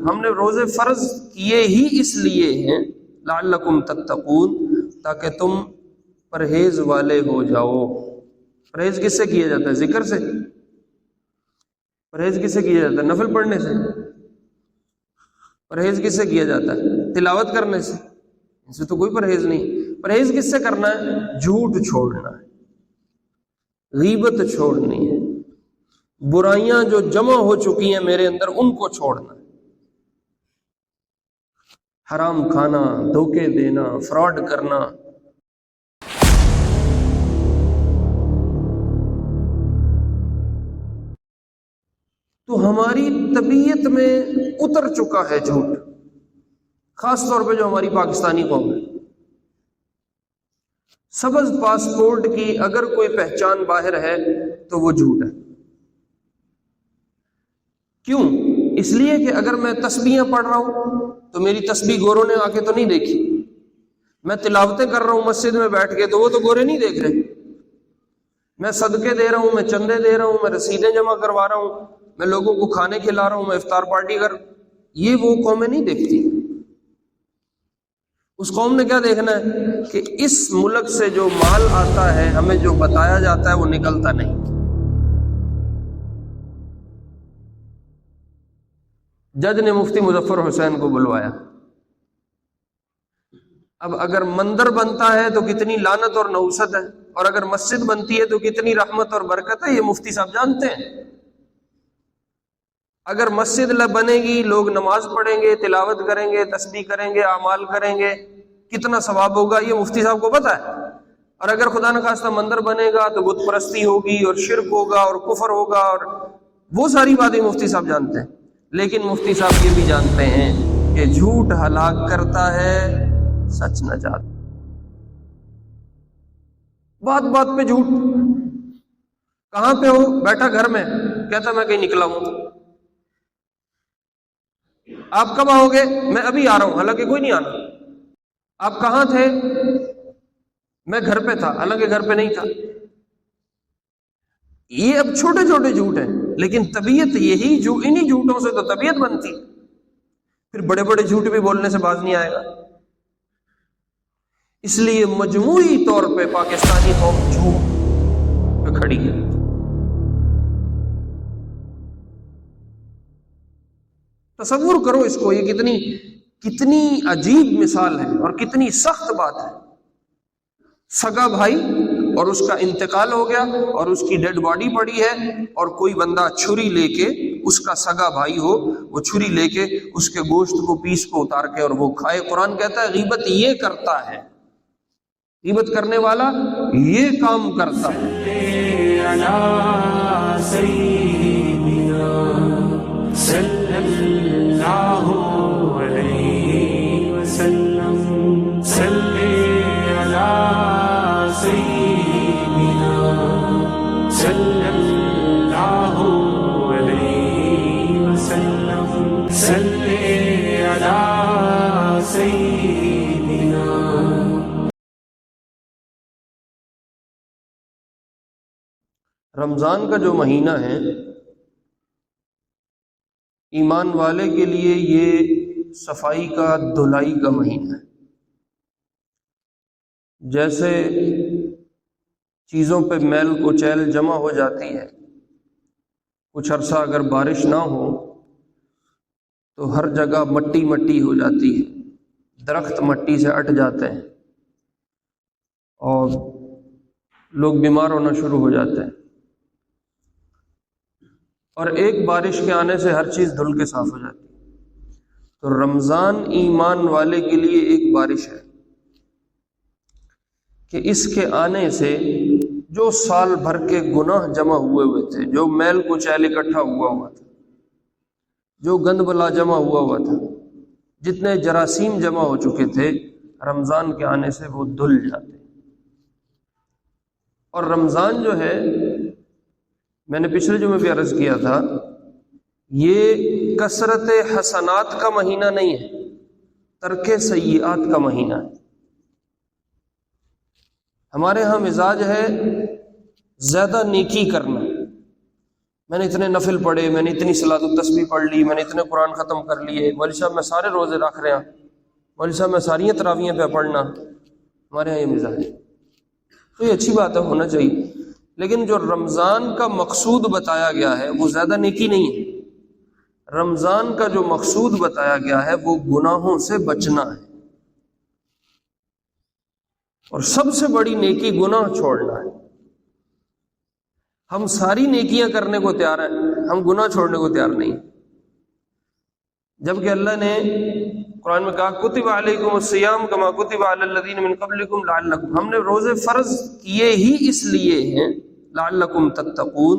ہم نے روزے فرض کیے ہی اس لیے ہیں لعلکم تتقون، تاکہ تم پرہیز والے ہو جاؤ۔ پرہیز کس سے کیا جاتا ہے؟ ذکر سے۔ پرہیز کس سے کیا جاتا ہے؟ نفل پڑھنے سے۔ پرہیز کس سے کیا جاتا ہے؟ تلاوت کرنے سے۔ اس سے تو کوئی پرہیز نہیں۔ پرہیز کس سے کرنا ہے؟ جھوٹ چھوڑنا ہے، غیبت چھوڑنی ہے، برائیاں جو جمع ہو چکی ہیں میرے اندر ان کو چھوڑنا ہے، حرام کھانا، دھوکے دینا، فراڈ کرنا۔ تو ہماری طبیعت میں اتر چکا ہے جھوٹ، خاص طور پہ جو ہماری پاکستانی قوم ہے۔ سبز پاسپورٹ کی اگر کوئی پہچان باہر ہے تو وہ جھوٹ ہے۔ کیوں؟ اس لیے کہ اگر میں تسبیحیں پڑھ رہا ہوں تو میری تسبیح گوروں نے آ کے تو نہیں دیکھی، میں تلاوتیں کر رہا ہوں مسجد میں بیٹھ کے تو وہ تو گورے نہیں دیکھ رہے، میں صدقے دے رہا ہوں، میں چندے دے رہا ہوں، میں رسیدیں جمع کروا رہا ہوں، میں لوگوں کو کھانے کھلا رہا ہوں، میں افطار پارٹی کر، یہ وہ قومیں نہیں دیکھتی۔ اس قوم نے کیا دیکھنا ہے کہ اس ملک سے جو مال آتا ہے، ہمیں جو بتایا جاتا ہے وہ نکلتا نہیں۔ جج نے مفتی مظفر حسین کو بلوایا، اب اگر مندر بنتا ہے تو کتنی لعنت اور نحوست ہے، اور اگر مسجد بنتی ہے تو کتنی رحمت اور برکت ہے، یہ مفتی صاحب جانتے ہیں۔ اگر مسجد بنے گی، لوگ نماز پڑھیں گے، تلاوت کریں گے، تسبیح کریں گے، اعمال کریں گے، کتنا ثواب ہوگا یہ مفتی صاحب کو پتہ ہے۔ اور اگر خدا نخواستہ مندر بنے گا تو بت پرستی ہوگی اور شرک ہوگا اور کفر ہوگا، اور وہ ساری باتیں مفتی صاحب جانتے ہیں۔ لیکن مفتی صاحب یہ بھی جانتے ہیں کہ جھوٹ ہلاک کرتا ہے، سچ نجات۔ بات بات پہ جھوٹ۔ کہاں پہ ہو؟ بیٹھا گھر میں، کہتا میں کہیں نکلا ہوں۔ آپ کب آؤ گے؟ میں ابھی آ رہا ہوں، حالانکہ کوئی نہیں آنا۔ آپ کہاں تھے؟ میں گھر پہ تھا، حالانکہ گھر پہ نہیں تھا۔ یہ اب چھوٹے چھوٹے جھوٹ ہیں، لیکن طبیعت یہی انہی جھوٹوں سے تو طبیعت بنتی، پھر بڑے بڑے جھوٹ بھی بولنے سے باز نہیں آئے گا۔ اس لیے مجموعی طور پہ پاکستانی قوم جھوٹ پہ کھڑی ہے۔ تصور کرو اس کو، یہ کتنی عجیب مثال ہے اور کتنی سخت بات ہے۔ سگا بھائی اور اس کا انتقال ہو گیا اور اس کی ڈیڈ باڈی پڑی ہے، اور کوئی بندہ چھری لے کے، اس کا سگا بھائی ہو، وہ چھری لے کے اس کے گوشت کو پیس کو اتار کے اور وہ کھائے۔ قرآن کہتا ہے غیبت یہ کرتا ہے، غیبت کرنے والا یہ کام کرتا ہے۔ صلی اللہ علیہ وسلم، صلی علی سیدنا، صلی اللہ علیہ وسلم، صلی علی سیدنا۔ رمضان کا جو مہینہ ہے، ایمان والے کے لیے یہ صفائی کا، دھلائی کا مہینہ ہے۔ جیسے چیزوں پہ میل کچیل جمع ہو جاتی ہے، کچھ عرصہ اگر بارش نہ ہو تو ہر جگہ مٹی مٹی ہو جاتی ہے، درخت مٹی سے اٹ جاتے ہیں اور لوگ بیمار ہونا شروع ہو جاتے ہیں، اور ایک بارش کے آنے سے ہر چیز دھل کے صاف ہو جاتی ہے۔ تو رمضان ایمان والے کے لیے ایک بارش ہے کہ اس کے آنے سے جو سال بھر کے گناہ جمع ہوئے تھے، جو میل کچیل اکٹھا ہوا تھا، جو گند بلا جمع ہوا تھا، جتنے جراثیم جمع ہو چکے تھے، رمضان کے آنے سے وہ دھل جاتے۔ اور رمضان جو ہے، میں نے پچھلے جمعے بھی عرض کیا تھا، یہ کثرت حسنات کا مہینہ نہیں ہے، ترک سیئات کا مہینہ ہے۔ ہمارے ہاں مزاج ہے زیادہ نیکی کرنا، میں نے اتنے نفل پڑھے، میں نے اتنی صلاۃ التسبیح پڑھ لی، میں نے اتنے قرآن ختم کر لیے، مولوی صاحب میں سارے روزے رکھ رہے ہیں، مولوی صاحب میں ساری تراویحیں پہ پڑھنا، ہمارے یہاں یہ مزاج ہے۔ تو یہ اچھی بات ہے، ہونا چاہیے، لیکن جو رمضان کا مقصود بتایا گیا ہے وہ زیادہ نیکی نہیں ہے۔ رمضان کا جو مقصود بتایا گیا ہے وہ گناہوں سے بچنا ہے، اور سب سے بڑی نیکی گناہ چھوڑنا ہے۔ ہم ساری نیکیاں کرنے کو تیار ہیں، ہم گناہ چھوڑنے کو تیار نہیں، جبکہ اللہ نے قرآن میں کہا کتب علیکم الصیام کما کتب علی الذین من قبلکم لعلکم، ہم نے روزے فرض کیے ہی اس لیے ہیں لعلکم تتقون،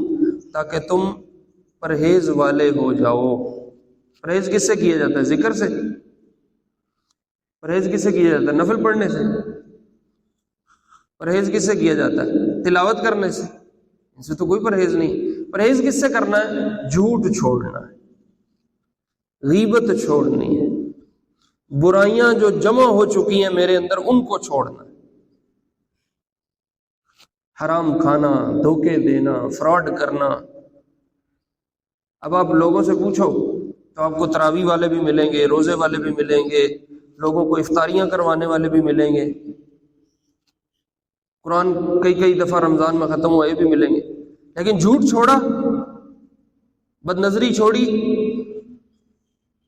تاکہ تم پرہیز والے ہو جاؤ۔ پرہیز کس سے کیا جاتا ہے؟ ذکر سے۔ پرہیز کس سے کیا جاتا ہے؟ نفل پڑھنے سے۔ پرہیز کس سے کیا جاتا ہے؟ تلاوت کرنے سے۔ اس سے تو کوئی پرہیز نہیں۔ پرہیز کس سے کرنا ہے؟ جھوٹ چھوڑنا ہے، غیبت چھوڑنی ہے، برائیاں جو جمع ہو چکی ہیں میرے اندر ان کو چھوڑنا ہے، حرام کھانا، دھوکے دینا، فراڈ کرنا۔ اب آپ لوگوں سے پوچھو تو آپ کو تراویح والے بھی ملیں گے، روزے والے بھی ملیں گے، لوگوں کو افطاریاں کروانے والے بھی ملیں گے، قرآن کئی دفعہ رمضان میں ختم ہوا یہ بھی ملیں گے، لیکن جھوٹ چھوڑا، بد نظری چھوڑی،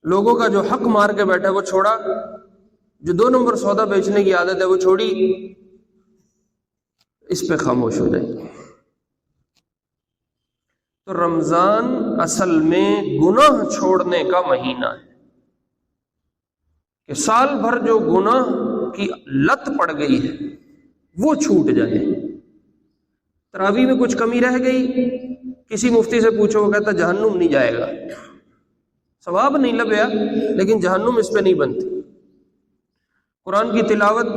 لوگوں کا جو حق مار کے بیٹھا وہ چھوڑا، جو 2 نمبر سودا بیچنے کی عادت ہے وہ چھوڑی، اس پہ خاموش ہو جائیں۔ تو رمضان اصل میں گناہ چھوڑنے کا مہینہ ہے، کہ سال بھر جو گناہ کی لت پڑ گئی ہے وہ چھوٹ جائے۔ تراویح میں کچھ کمی رہ گئی، کسی مفتی سے پوچھو وہ کہتا جہنم نہیں جائے گا، ثواب نہیں لبیا لیکن جہنم اس پہ نہیں بنتی۔ قرآن کی تلاوت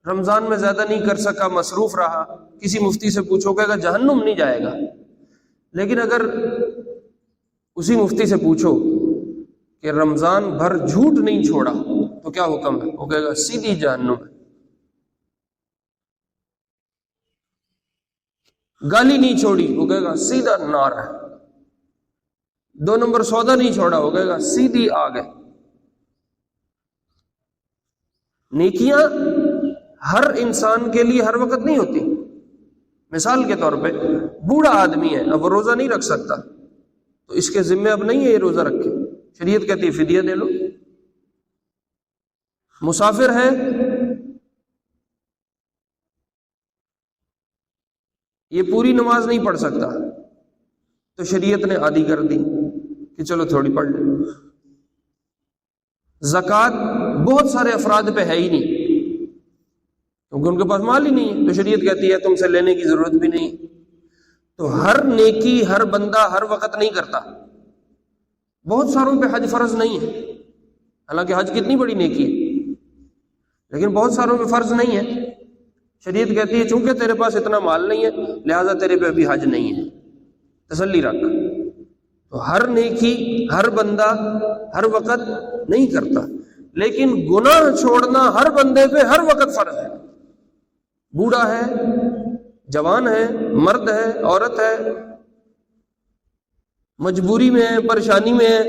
رمضان میں زیادہ نہیں کر سکا، مصروف رہا، کسی مفتی سے پوچھو کہے گا جہنم نہیں جائے گا، لیکن اگر اسی مفتی سے پوچھو کہ رمضان بھر جھوٹ نہیں چھوڑا تو کیا حکم ہے، وہ کہے گا سیدھی جہنم ہے۔ گالی نہیں چھوڑی، وہ کہے گا سیدھا نار ہے۔ 2 نمبر سودا نہیں چھوڑا، وہ کہے گا سیدھی آگ ہے۔ نیکیاں ہر انسان کے لیے ہر وقت نہیں ہوتی۔ مثال کے طور پہ بوڑھا آدمی ہے، اب وہ روزہ نہیں رکھ سکتا، تو اس کے ذمہ اب نہیں ہے یہ روزہ رکھے، شریعت کہتی ہے فدیہ دے لو۔ مسافر ہے، یہ پوری نماز نہیں پڑھ سکتا، تو شریعت نے عادی کر دی کہ چلو تھوڑی پڑھ لیں۔ زکوٰۃ بہت سارے افراد پہ ہے ہی نہیں کیونکہ ان کے پاس مال ہی نہیں ہے، تو شریعت کہتی ہے تم سے لینے کی ضرورت بھی نہیں۔ تو ہر نیکی ہر بندہ ہر وقت نہیں کرتا۔ بہت ساروں پہ حج فرض نہیں ہے، حالانکہ حج کتنی بڑی نیکی ہے، لیکن بہت ساروں پہ فرض نہیں ہے۔ شریعت کہتی ہے چونکہ تیرے پاس اتنا مال نہیں ہے لہذا تیرے پہ ابھی حج نہیں ہے، تسلی رکھ۔ تو ہر نیکی ہر بندہ ہر وقت نہیں کرتا، لیکن گناہ چھوڑنا ہر بندے پہ ہر وقت فرض ہے۔ بوڑھا ہے، جوان ہے، مرد ہے، عورت ہے، مجبوری میں ہے، پریشانی میں ہے،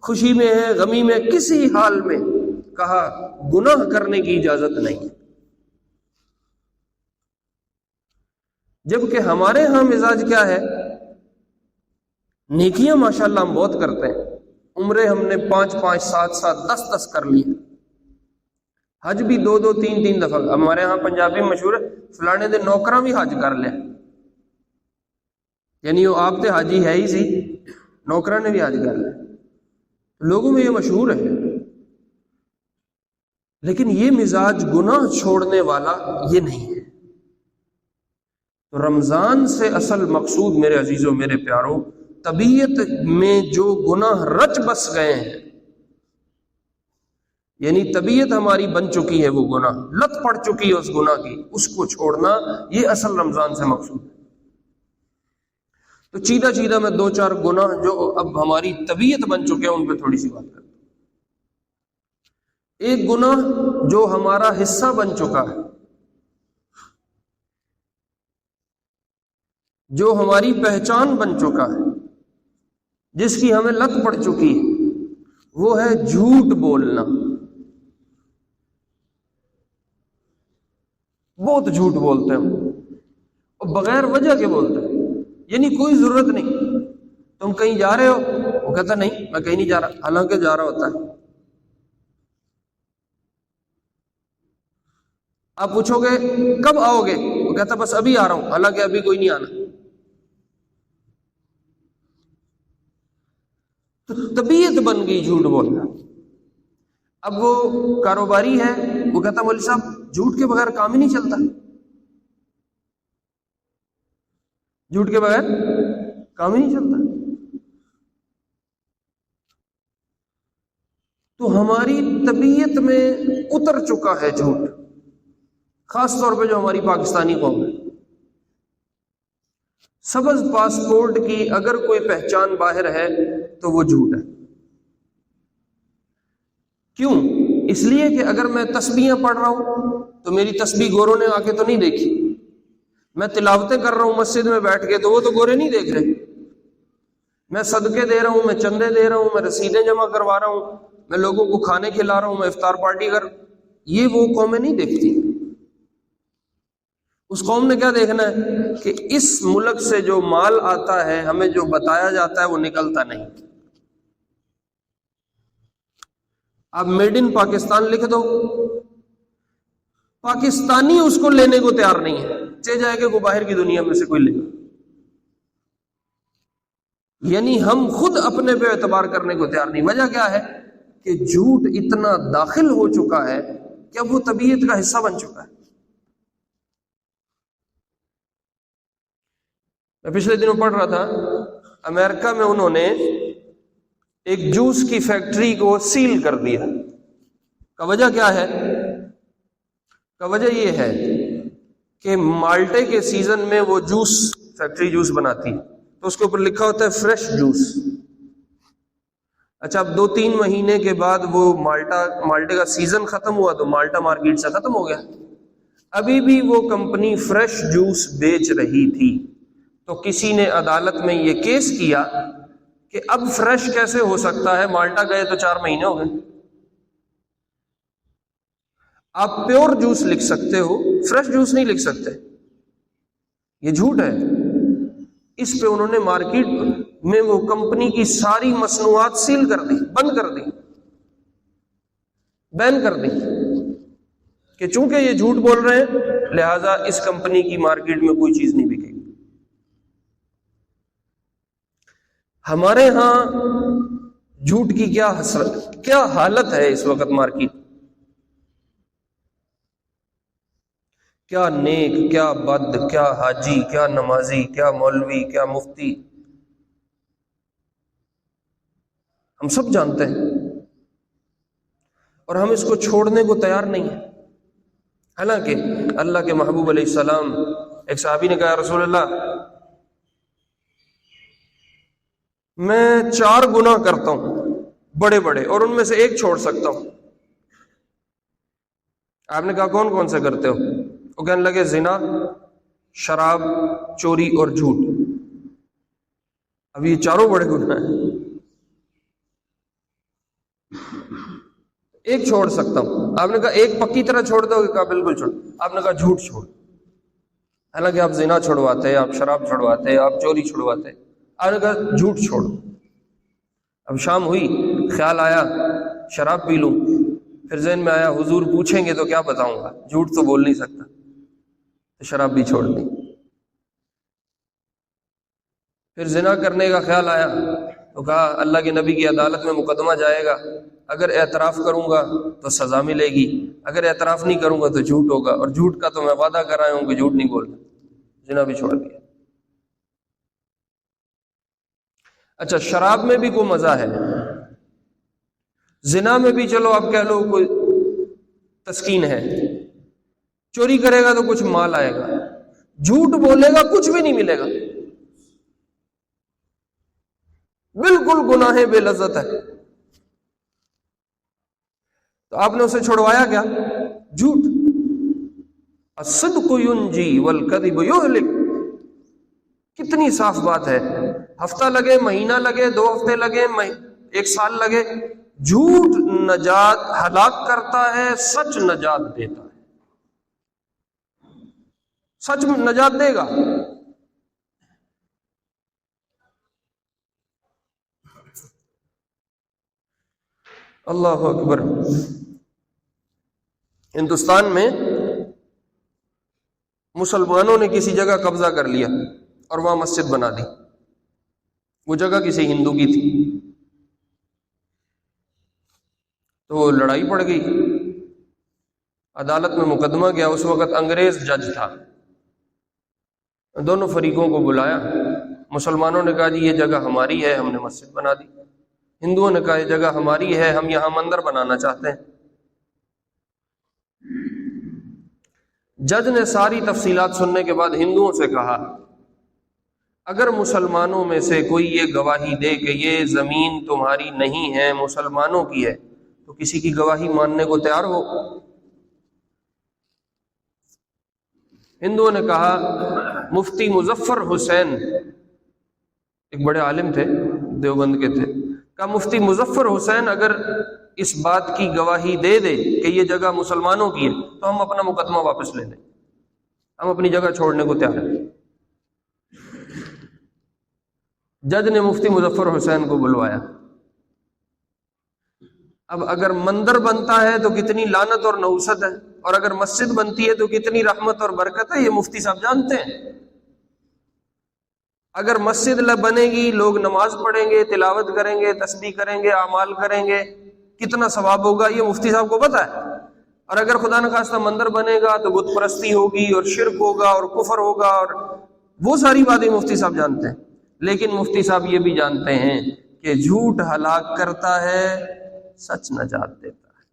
خوشی میں ہے، غمی میں، کسی حال میں کہا گناہ کرنے کی اجازت نہیں ہے۔ جبکہ ہمارے ہاں مزاج کیا ہے، نیکیاں ماشاءاللہ ہم بہت کرتے ہیں، عمرے ہم نے 5 7 10 کر لی، حج بھی 2 3 دفعہ۔ ہمارے ہاں پنجابی مشہور ہے فلانے دن نوکراں بھی حج کر لے، یعنی وہ آپ تے حاجی ہے ہی سی، نوکراں نے بھی حج کر لے، لوگوں میں یہ مشہور ہے۔ لیکن یہ مزاج گناہ چھوڑنے والا یہ نہیں ہے۔ تو رمضان سے اصل مقصود میرے عزیزوں میرے پیاروں، طبیعت میں جو گناہ رچ بس گئے ہیں، یعنی طبیعت ہماری بن چکی ہے، وہ گناہ لت پڑ چکی ہے اس گناہ کی، اس کو چھوڑنا، یہ اصل رمضان سے مقصود ہے۔ تو چیدہ میں 2 4 گناہ جو اب ہماری طبیعت بن چکے ہیں ان پہ تھوڑی سی بات کرتے ہیں۔ ایک گناہ جو ہمارا حصہ بن چکا ہے، جو ہماری پہچان بن چکا ہے، جس کی ہمیں لت پڑ چکی ہے، وہ ہے جھوٹ بولنا. بہت جھوٹ بولتے ہیں اور بغیر وجہ کے بولتے ہیں، یعنی کوئی ضرورت نہیں. تم کہیں جا رہے ہو، وہ کہتا نہیں میں کہیں نہیں جا رہا، حالانکہ جا رہا ہوتا ہے. آپ پوچھو گے کب آؤ گے، وہ کہتا بس ابھی آ رہا ہوں، حالانکہ ابھی کوئی نہیں آنا. تو طبیعت بن گئی جھوٹ بولنا. اب وہ کاروباری ہے، وہ کہتا مولوی صاحب جھوٹ کے بغیر کام ہی نہیں چلتا، جھوٹ کے بغیر کام ہی نہیں چلتا. تو ہماری طبیعت میں اتر چکا ہے جھوٹ، خاص طور پہ جو ہماری پاکستانی قوم ہے. سبز پاسپورٹ کی اگر کوئی پہچان باہر ہے تو وہ جھوٹ ہے. کیوں؟ اس لیے کہ اگر میں تسبیحیں پڑھ رہا ہوں تو میری تسبیح گوروں نے آ کے تو نہیں دیکھی. میں تلاوتیں کر رہا ہوں مسجد میں بیٹھ کے تو وہ تو گورے نہیں دیکھ رہے. میں صدقے دے رہا ہوں، میں چندے دے رہا ہوں، میں رسیدیں جمع کروا رہا ہوں، میں لوگوں کو کھانے کھلا رہا ہوں، میں افطار پارٹی کر، یہ وہ قومیں نہیں دیکھتی. اس قوم نے کیا دیکھنا ہے کہ اس ملک سے جو مال آتا ہے، ہمیں جو بتایا جاتا ہے وہ نکلتا نہیں. اب میڈ ان پاکستان لکھ دو، پاکستانی اس کو لینے کو تیار نہیں ہے، چاہے جائے کہ وہ باہر کی دنیا میں سے کوئی لے. یعنی ہم خود اپنے پہ اعتبار کرنے کو تیار نہیں. وجہ کیا ہے کہ جھوٹ اتنا داخل ہو چکا ہے کہ اب وہ طبیعت کا حصہ بن چکا ہے. میں پچھلے دنوں پڑھ رہا تھا، امریکہ میں انہوں نے ایک جوس کی فیکٹری کو سیل کر دیا. کا وجہ کیا ہے؟ کا وجہ یہ ہے کہ مالٹے کے سیزن میں وہ جوس فیکٹری جوس بناتی تو اس کے اوپر لکھا ہوتا ہے فریش جوس. اچھا، اب 2-3 مہینے کے بعد وہ مالٹے کا سیزن ختم ہوا تو مالٹا مارکیٹ سے ختم ہو گیا. ابھی بھی وہ کمپنی فریش جوس بیچ رہی تھی. تو کسی نے عدالت میں یہ کیس کیا کہ اب فریش کیسے ہو سکتا ہے، مالٹا گئے تو 4 مہینے ہو گئے. آپ پیور جوس لکھ سکتے ہو، فریش جوس نہیں لکھ سکتے، یہ جھوٹ ہے. اس پہ انہوں نے مارکیٹ میں وہ کمپنی کی ساری مصنوعات سیل کر دی، بند کر دی، بین کر دی کہ چونکہ یہ جھوٹ بول رہے ہیں لہذا اس کمپنی کی مارکیٹ میں کوئی چیز نہیں بکے گی. ہمارے ہاں جھوٹ کی کیا حالت ہے اس وقت مارکیٹ، کیا نیک، کیا بد، کیا حاجی، کیا نمازی، کیا مولوی، کیا مفتی، ہم سب جانتے ہیں اور ہم اس کو چھوڑنے کو تیار نہیں ہیں. حالانکہ اللہ کے محبوب علیہ السلام، ایک صحابی نے کہا رسول اللہ میں 4 گناہ کرتا ہوں بڑے بڑے اور ان میں سے ایک چھوڑ سکتا ہوں. آپ نے کہا کون کون سے کرتے ہو؟ وہ کہنے لگے زنا، شراب، چوری اور جھوٹ. اب یہ 4 بڑے گناہ ہیں، ایک چھوڑ سکتا ہوں. آپ نے کہا ایک پکی طرح چھوڑ دو گے؟ کہا بالکل چھوڑ. آپ نے کہا جھوٹ چھوڑ. حالانکہ آپ زنا چھوڑواتے، آپ شراب چھوڑواتے، آپ چوری چھوڑواتے، آپ نے کہا جھوٹ چھوڑ. اب شام ہوئی، خیال آیا شراب پی لوں، پھر ذہن میں آیا حضور پوچھیں گے تو کیا بتاؤں گا، جھوٹ تو بول نہیں سکتا، تو شراب بھی چھوڑ دی. پھر زنا کرنے کا خیال آیا تو کہا اللہ کے نبی کی عدالت میں مقدمہ جائے گا، اگر اعتراف کروں گا تو سزا ملے گی، اگر اعتراف نہیں کروں گا تو جھوٹ ہوگا، اور جھوٹ کا تو میں وعدہ کر رہا ہوں کہ جھوٹ نہیں بولنا. زنا بھی چھوڑ دیا. اچھا، شراب میں بھی کوئی مزہ ہے، زنا میں بھی چلو آپ کہہ لو کوئی تسکین ہے، چوری کرے گا تو کچھ مال آئے گا، جھوٹ بولے گا کچھ بھی نہیں ملے گا، بالکل گناہ بے لذت ہے. تو آپ نے اسے چھوڑوایا کیا؟ جھوٹ. الصدق ینجی والکذب یہلک. کتنی صاف بات ہے. ہفتہ لگے، مہینہ لگے، 2 ہفتے لگے، 1 سال لگے، جھوٹ نجات ہلاک کرتا ہے، سچ نجات دیتا ہے. سچ نجات دے گا. اللہ اکبر. ہندوستان میں مسلمانوں نے کسی جگہ قبضہ کر لیا اور وہاں مسجد بنا دی. وہ جگہ کسی ہندو کی تھی، تو لڑائی پڑ گئی، عدالت میں مقدمہ گیا. اس وقت انگریز جج تھا. دونوں فریقوں کو بلایا. مسلمانوں نے کہا جی یہ جگہ ہماری ہے، ہم نے مسجد بنا دی. ہندوؤں نے کہا یہ جگہ ہماری ہے، ہم یہاں مندر بنانا چاہتے ہیں. جج نے ساری تفصیلات سننے کے بعد ہندوؤں سے کہا اگر مسلمانوں میں سے کوئی یہ گواہی دے کہ یہ زمین تمہاری نہیں ہے، مسلمانوں کی ہے، تو کسی کی گواہی ماننے کو تیار ہو؟ ہندوؤں نے کہا مفتی مظفر حسین، ایک بڑے عالم تھے، دیوبند کے تھے، کہا مفتی مظفر حسین اگر اس بات کی گواہی دے دے کہ یہ جگہ مسلمانوں کی ہے تو ہم اپنا مقدمہ واپس لے لیں، ہم اپنی جگہ چھوڑنے کو تیار ہیں. جج نے مفتی مظفر حسین کو بلوایا. اب اگر مندر بنتا ہے تو کتنی لعنت اور نحوست ہے، اور اگر مسجد بنتی ہے تو کتنی رحمت اور برکت ہے، یہ مفتی صاحب جانتے ہیں. اگر مسجد بنے گی، لوگ نماز پڑھیں گے، تلاوت کریں گے، تسبیح کریں گے، اعمال کریں گے، کتنا ثواب ہوگا یہ مفتی صاحب کو پتہ ہے. اور اگر خدا نخواستہ مندر بنے گا تو بت پرستی ہوگی اور شرک ہوگا اور کفر ہوگا، اور وہ ساری باتیں مفتی صاحب جانتے ہیں. لیکن مفتی صاحب یہ بھی جانتے ہیں کہ جھوٹ ہلاک کرتا ہے، سچ نجات دیتا ہے.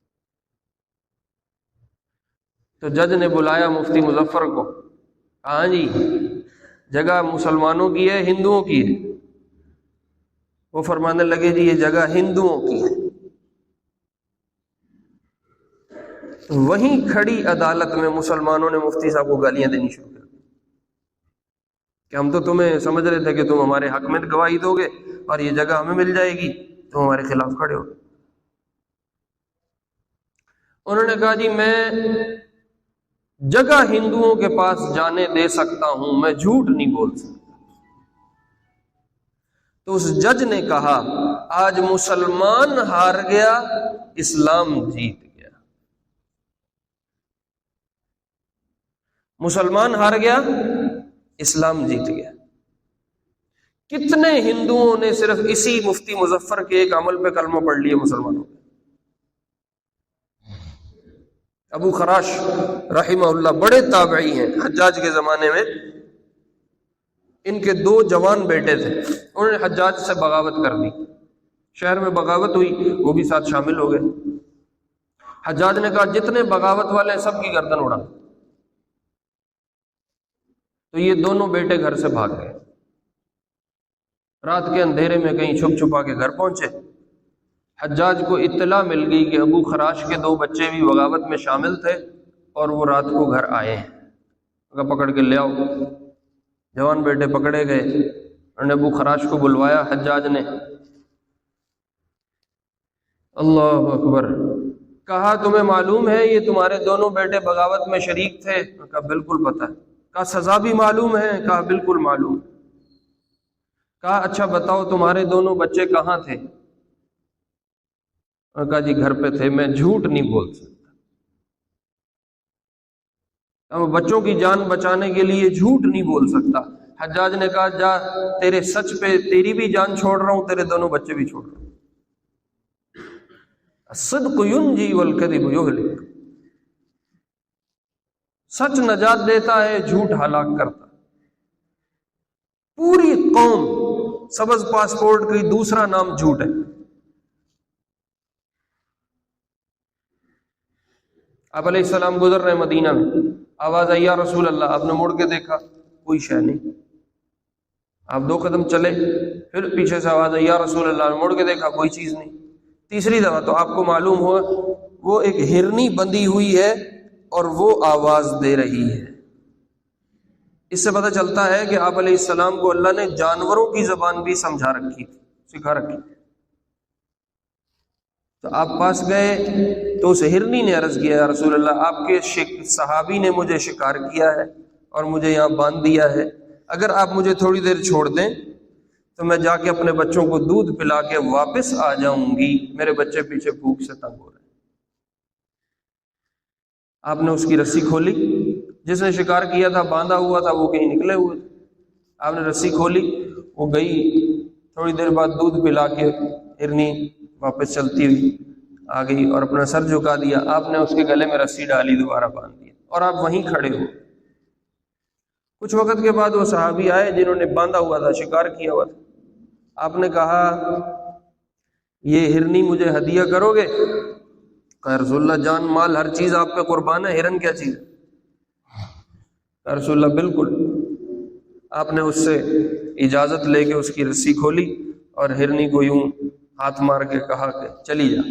تو جج نے بلایا مفتی مظفر کو، ہاں جی جگہ مسلمانوں کی ہے ہندوؤں کی ہے؟ وہ فرمانے لگے جی یہ جگہ ہندوؤں کی ہے. وہیں کھڑی عدالت میں مسلمانوں نے مفتی صاحب کو گالیاں دینی شروع کر دی کہ ہم تو تمہیں سمجھ رہے تھے کہ تم ہمارے حق میں گواہی دو گے اور یہ جگہ ہمیں مل جائے گی، تم ہمارے خلاف کھڑے ہو. انہوں نے کہا جی میں جگہ ہندوؤں کے پاس جانے دے سکتا ہوں، میں جھوٹ نہیں بول سکتا. تو اس جج نے کہا آج مسلمان ہار گیا، اسلام جیت گیا. مسلمان ہار گیا، اسلام جیت گیا. کتنے ہندوؤں نے صرف اسی مفتی مظفر کے ایک عمل پہ کلمہ پڑھ لیے مسلمانوں کے. ابو خراش رحمہ اللہ بڑے تابعی ہیں، حجاج کے زمانے میں ان کے 2 جوان بیٹے تھے، انہوں نے حجاج سے بغاوت کر دی. شہر میں بغاوت ہوئی، وہ بھی ساتھ شامل ہو گئے. حجاج نے کہا جتنے بغاوت والے ہیں سب کی گردن اڑا. تو یہ دونوں بیٹے گھر سے بھاگ گئے. رات کے اندھیرے میں کہیں چھپ چھپا کے گھر پہنچے. حجاج کو اطلاع مل گئی کہ ابو خراش کے 2 بچے بھی بغاوت میں شامل تھے اور وہ رات کو گھر آئے ہیں، پکڑ کے لے آؤ. جوان بیٹے پکڑے گئے. انہوں نے ابو خراش کو بلوایا. حجاج نے اللہ اکبر کہا تمہیں معلوم ہے یہ تمہارے دونوں بیٹے بغاوت میں شریک تھے؟ کہا بالکل پتہ ہے. کہا سزا بھی معلوم ہے؟ کہا بالکل معلوم. کہا اچھا بتاؤ تمہارے دونوں بچے کہاں تھے؟ کہا جی گھر پہ تھے. میں جھوٹ نہیں بول سکتا. اب بچوں کی جان بچانے کے لیے جھوٹ نہیں بول سکتا. حجاج نے کہا جا تیرے سچ پہ تیری بھی جان چھوڑ رہا ہوں، تیرے دونوں بچے بھی چھوڑ رہا ہوں. الصدق ینجی والکذب یہلک. سچ نجات دیتا ہے، جھوٹ ہلاک کرتا. پوری قوم سبز پاسپورٹ کی دوسرا نام جھوٹ ہے. آپ علیہ السلام گزر رہے مدینہ میں، آواز آئی یا رسول اللہ. آپ نے مڑ کے دیکھا کوئی شے نہیں. آپ 2 قدم چلے، پھر پیچھے سے آواز آئی یا رسول اللہ. مڑ کے دیکھا کوئی چیز نہیں. تیسری دفعہ تو آپ کو معلوم ہوا وہ ایک ہرنی بندھی ہوئی ہے اور وہ آواز دے رہی ہے. اس سے پتہ چلتا ہے کہ آپ علیہ السلام کو اللہ نے جانوروں کی زبان بھی سمجھا رکھی تھی، سکھا رکھی تھی۔ تو آپ پاس گئے تو اس ہرنی نے عرض کیا، یا رسول اللہ، آپ کے صحابی نے مجھے شکار کیا ہے اور مجھے یہاں باندھ دیا ہے، اگر آپ مجھے تھوڑی دیر چھوڑ دیں تو میں جا کے اپنے بچوں کو دودھ پلا کے واپس آ جاؤں گی، میرے بچے پیچھے بھوک سے تنگ ہو رہے ہیں۔ آپ نے اس کی رسی کھولی، جس نے شکار کیا تھا باندھا ہوا تھا، وہ کہیں نکلے ہوئے تھے، آپ نے رسی کھولی، وہ گئی، تھوڑی دیر بعد دودھ پلا کے ہرنی واپس چلتی ہوئی آ گئی اور اپنا سر جھکا دیا، آپ نے اس کے گلے میں رسی ڈالی، دوبارہ باندھ دیا اور آپ وہیں کھڑے ہو۔ کچھ وقت کے بعد وہ صحابی آئے جنہوں نے باندھا ہوا تھا، شکار کیا ہوا تھا، آپ نے کہا یہ ہرنی مجھے ہدیہ کرو گے؟ کہا رسول اللہ جان مال ہر چیز آپ پہ قربان ہے، ہرن کیا چیز ہے؟ کہا رسول اللہ بالکل۔ آپ نے اس سے اجازت لے کے اس کی رسی کھولی اور ہرنی کو یوں ہاتھ مار کے کہا کہ چلی جا۔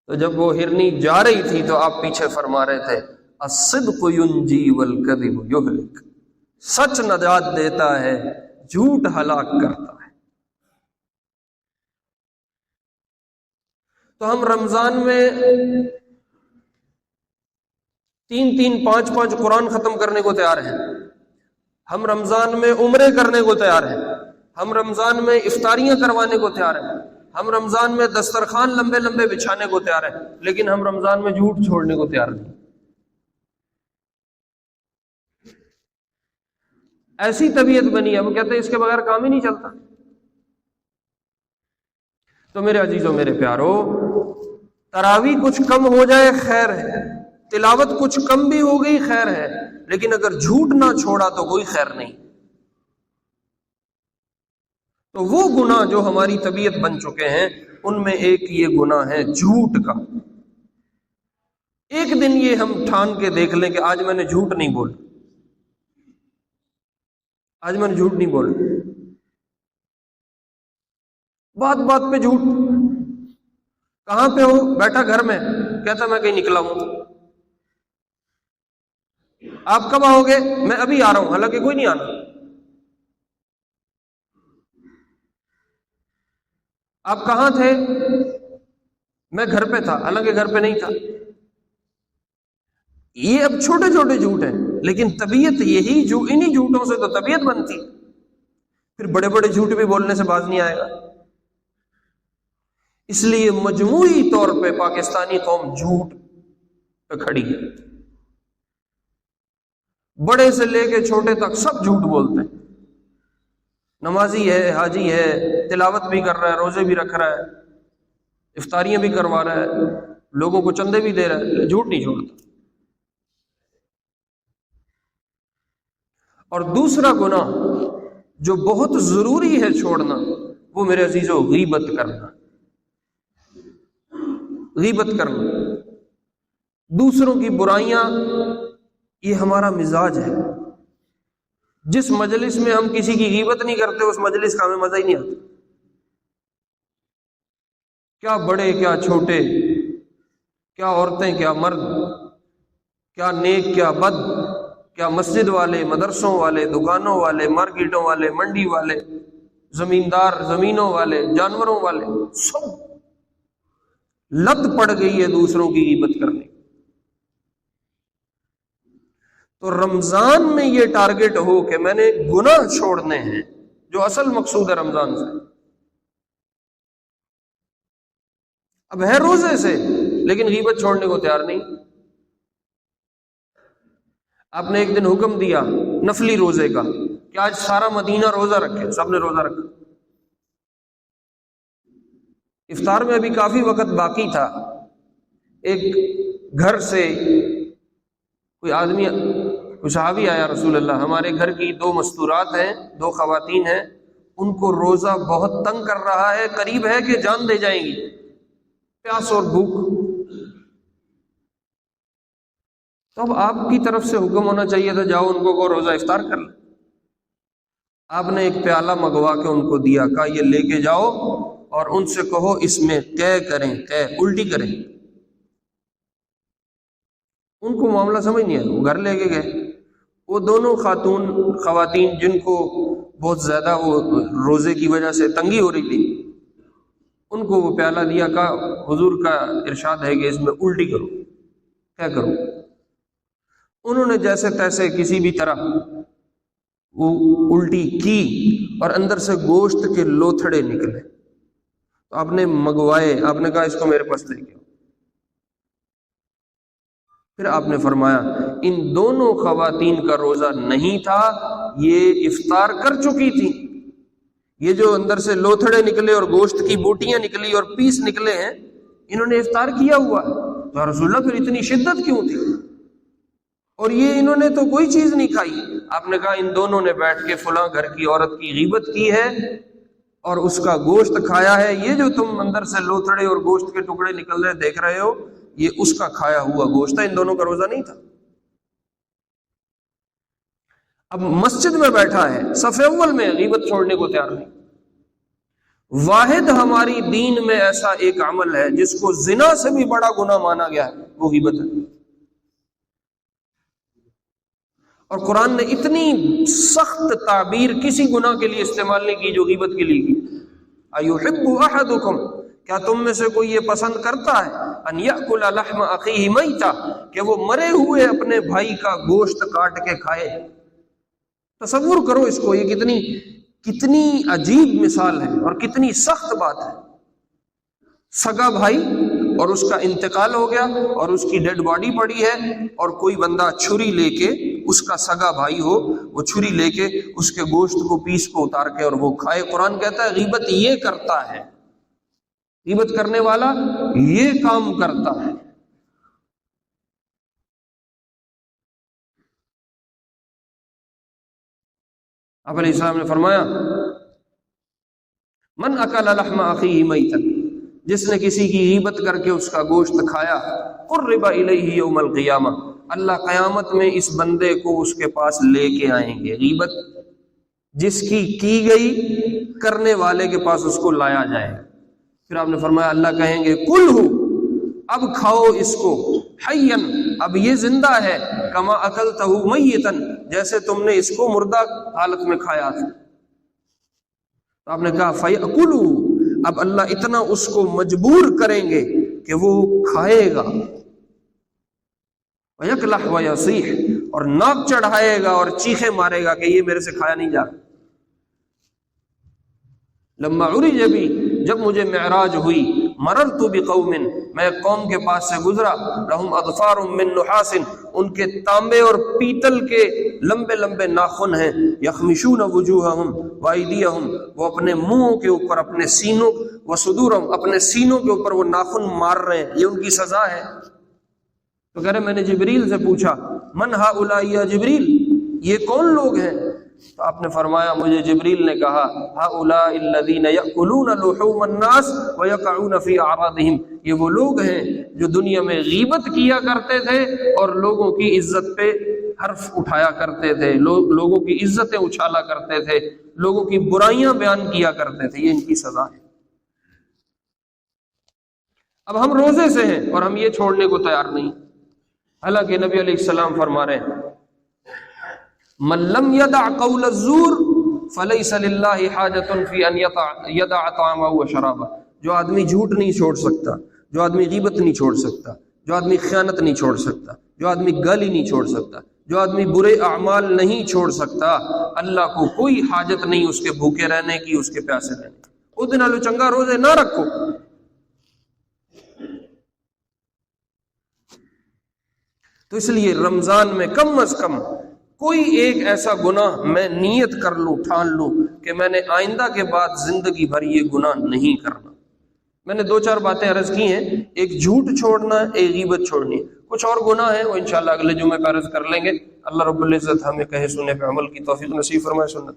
تو جب وہ ہرنی جا رہی تھی تو آپ پیچھے فرما رہے تھے الصدق ینجی والکذب یہلک، سچ نجات دیتا ہے، جھوٹ ہلاک کرتا ہے۔ تو ہم رمضان میں 3 5 قرآن ختم کرنے کو تیار ہیں، ہم رمضان میں عمرے کرنے کو تیار ہیں، ہم رمضان میں افطاریاں کروانے کو تیار ہیں، ہم رمضان میں دسترخوان لمبے لمبے بچھانے کو تیار ہیں، لیکن ہم رمضان میں جھوٹ چھوڑنے کو تیار نہیں۔ ایسی طبیعت بنی ہے، وہ کہتے ہیں اس کے بغیر کام ہی نہیں چلتا۔ تو میرے عزیزوں، میرے پیارو، تراویح کچھ کم ہو جائے خیر ہے، تلاوت کچھ کم بھی ہو گئی خیر ہے، لیکن اگر جھوٹ نہ چھوڑا تو کوئی خیر نہیں۔ تو وہ گناہ جو ہماری طبیعت بن چکے ہیں، ان میں ایک یہ گناہ ہے جھوٹ کا۔ ایک دن یہ ہم ٹھان کے دیکھ لیں کہ آج میں نے جھوٹ نہیں بولا، آج میں نے جھوٹ نہیں بولا، بات بات پہ جھوٹ۔ کہاں پہ ہو؟ بیٹھا گھر میں، کہتا میں کہیں نکلا ہوں۔ آپ کب آؤ گے؟ میں ابھی آ رہا ہوں، حالانکہ کوئی نہیں آنا۔ آپ کہاں تھے؟ میں گھر پہ تھا، حالانکہ گھر پہ نہیں تھا۔ یہ اب چھوٹے چھوٹے جھوٹ ہیں، لیکن طبیعت یہی انہی جھوٹوں سے تو طبیعت بنتی، پھر بڑے بڑے جھوٹ بھی بولنے سے باز نہیں آئے گا۔ اس لیے مجموعی طور پہ پاکستانی قوم جھوٹ پہ کھڑی ہے، بڑے سے لے کے چھوٹے تک سب جھوٹ بولتے ہیں۔ نمازی ہے، حاجی ہے، تلاوت بھی کر رہا ہے، روزے بھی رکھ رہا ہے، افطاریاں بھی کروا رہا ہے، لوگوں کو چندے بھی دے رہا ہے، جھوٹ نہیں چھوڑتا۔ اور دوسرا گناہ جو بہت ضروری ہے چھوڑنا، وہ میرے عزیزو غیبت کرنا۔ غیبت کرنا، دوسروں کی برائیاں، یہ ہمارا مزاج ہے۔ جس مجلس میں ہم کسی کی غیبت نہیں کرتے، اس مجلس کا ہمیں مزہ ہی نہیں آتا۔ کیا بڑے کیا چھوٹے، کیا عورتیں کیا مرد، کیا نیک کیا بد، کیا مسجد والے، مدرسوں والے، دکانوں والے، مارکیٹوں والے، منڈی والے، زمیندار، زمینوں والے، جانوروں والے، سب لت پڑ گئی ہے دوسروں کی غیبت کرنے۔ تو رمضان میں یہ ٹارگٹ ہو کہ میں نے گناہ چھوڑنے ہیں، جو اصل مقصود ہے رمضان سے۔ اب ہے روزے سے، لیکن غیبت چھوڑنے کو تیار نہیں۔ آپ نے ایک دن حکم دیا نفلی روزے کا کہ آج سارا مدینہ روزہ رکھے، سب نے روزہ رکھا۔ افطار میں ابھی کافی وقت باقی تھا، ایک گھر سے کوئی آدمی، کوئی صحابی آیا، رسول اللہ ہمارے گھر کی 2 مستورات ہیں، 2 خواتین ہیں، ان کو روزہ بہت تنگ کر رہا ہے، قریب ہے کہ جان دے جائیں گی، پیاس اور بھوک۔ تو اب آپ کی طرف سے حکم ہونا چاہیے تھا جاؤ ان کو روزہ افطار کر لیں۔ آپ نے ایک پیالہ منگوا کے ان کو دیا، کہا یہ لے کے جاؤ اور ان سے کہو اس میں قے کریں، قے الٹی کریں۔ ان کو معاملہ سمجھ نہیں آیا، وہ گھر لے کے گئے۔ وہ دونوں خواتین جن کو بہت زیادہ وہ روزے کی وجہ سے تنگی ہو رہی تھی، ان کو وہ پیالہ دیا، کہا حضور کا ارشاد ہے کہ اس میں الٹی کرو، کیا کرو؟ انہوں نے جیسے تیسے کسی بھی طرح وہ الٹی کی اور اندر سے گوشت کے لوتھڑے نکلے۔ تو آپ نے منگوائے، آپ نے کہا اس کو میرے پاس لے کے آؤ۔ پھر آپ نے فرمایا ان دونوں خواتین کا روزہ نہیں تھا، یہ افطار کر چکی تھی۔ یہ جو اندر سے لوتھڑے نکلے اور گوشت کی بوٹیاں نکلی اور پیس نکلے ہیں، انہوں نے افطار کیا ہوا ہے۔ تو رسول اللہ پھر اتنی شدت کیوں تھی؟ اور یہ انہوں نے تو کوئی چیز نہیں کھائی۔ آپ نے کہا ان دونوں نے بیٹھ کے فلاں گھر کی عورت کی غیبت کی ہے اور اس کا گوشت کھایا ہے۔ یہ جو تم اندر سے لوتھڑے اور گوشت کے ٹکڑے نکل رہے دیکھ رہے ہو، یہ اس کا کھایا ہوا گوشت ہے، ان دونوں کا روزہ نہیں تھا۔ اب مسجد میں بیٹھا ہے، صف اول میں، غیبت چھوڑنے کو تیار نہیں۔ واحد ہماری دین میں ایسا ایک عمل ہے جس کو زنا سے بھی بڑا گناہ مانا گیا ہے، وہ غیبت ہے۔ اور قرآن نے اتنی سخت تعبیر کسی گناہ کے لیے استعمال نہیں کی جو غیبت کے لیے کی۔ ایحب احدکم، کیا تم میں سے کوئی یہ پسند کرتا ہے ان یأکل لحم اخیہ میتا، کہ وہ مرے ہوئے اپنے بھائی کا گوشت کاٹ کے کھائے؟ تصور کرو اس کو، یہ کتنی عجیب مثال ہے اور کتنی سخت بات ہے۔ سگا بھائی اور اس کا انتقال ہو گیا اور اس کی ڈیڈ باڈی پڑی ہے، اور کوئی بندہ چھری لے کے، اس کا سگا بھائی ہو، وہ چھری لے کے اس کے گوشت کو پیس کو اتار کے اور وہ کھائے۔ قرآن کہتا ہے غیبت یہ کرتا ہے، غیبت کرنے والا یہ کام کرتا ہے۔ آپ علیہ السلام نے فرمایا من اکل لحم اخیہ میتا، جس نے کسی کی غیبت کر کے اس کا گوشت کھایا، قرب الیہ یوم القیامہ، اللہ قیامت میں اس بندے کو اس کے پاس لے کے آئیں گے۔ غیبت جس کی گئی، کرنے والے کے پاس اس کو لایا جائے گا۔ پھر آپ نے فرمایا اللہ کہیں گے کلہ، اب کھاؤ اس کو، حیا، اب یہ زندہ ہے، کما اکلتہ میتا، جیسے تم نے اس کو مردہ حالت میں کھایا تھا۔ تو آپ نے کہا فیأکلہ، اب اللہ اتنا اس کو مجبور کریں گے کہ وہ کھائے گا، ویکلح ویصیح، اور ناک چڑھائے گا اور چیخے مارے گا کہ یہ میرے سے کھایا نہیں جا رہا۔ لما عرج بی، جب مجھے معراج ہوئی، مررت بقوم، میں قوم کے پاس سے گزرا، لہم اظفار من نحاس، ان کے تانبے اور پیتل کے لمبے لمبے ناخن ہیں، یخمشون وجوہہم وایدیہم، وہ اپنے منہوں کے اوپر، اپنے سینوں، وصدورہم، اپنے سینوں کے اوپر وہ ناخن مار رہے ہیں، یہ ان کی سزا ہے۔ تو کہہ رہے میں نے جبریل سے پوچھا من ہؤلاء یا جبریل، یہ کون لوگ ہیں؟ تو آپ نے فرمایا، مجھے جبریل نے کہا ہؤلاء الذین یأکلون لحوم الناس ویقعون فی اعراضہم، یہ وہ لوگ ہیں جو دنیا میں غیبت کیا کرتے تھے اور لوگوں کی عزت پہ حرف اٹھایا کرتے تھے، لوگوں کی عزتیں اچھالا کرتے تھے، لوگوں کی برائیاں بیان کیا کرتے تھے، یہ ان کی سزا ہے۔ اب ہم روزے سے ہیں اور ہم یہ چھوڑنے کو تیار نہیں، حالانکہ نبی علیہ السلام فرما رہے ہیں من لم يدع قول الزور فليس لله حاجة في ان يدع طعامه وشرابه، جو آدمی جھوٹ نہیں چھوڑ سکتا، جو آدمی غیبت نہیں چھوڑ سکتا، جو آدمی خیانت نہیں چھوڑ سکتا، جو آدمی گالی نہیں چھوڑ سکتا، جو آدمی برے اعمال نہیں چھوڑ سکتا، اللہ کو کوئی حاجت نہیں اس کے بھوکے رہنے کی، اس کے پیاسے رہنے کی۔ اس دن نالو چنگا روزے نہ رکھو۔ تو اس لیے رمضان میں کم از کم کوئی ایک ایسا گناہ میں نیت کر لوں، ٹھان لوں کہ میں نے آئندہ کے بعد زندگی بھر یہ گناہ نہیں کرنا۔ میں نے 2-4 باتیں عرض کی ہیں، ایک جھوٹ چھوڑنا ہے، ایک غیبت چھوڑنی ہے، کچھ اور گناہ ہیں وہ انشاءاللہ اگلے جمعے پہ عرض کر لیں گے۔ اللہ رب العزت ہمیں کہے سنے پہ عمل کی توفیق نصیب فرمائے۔ سنت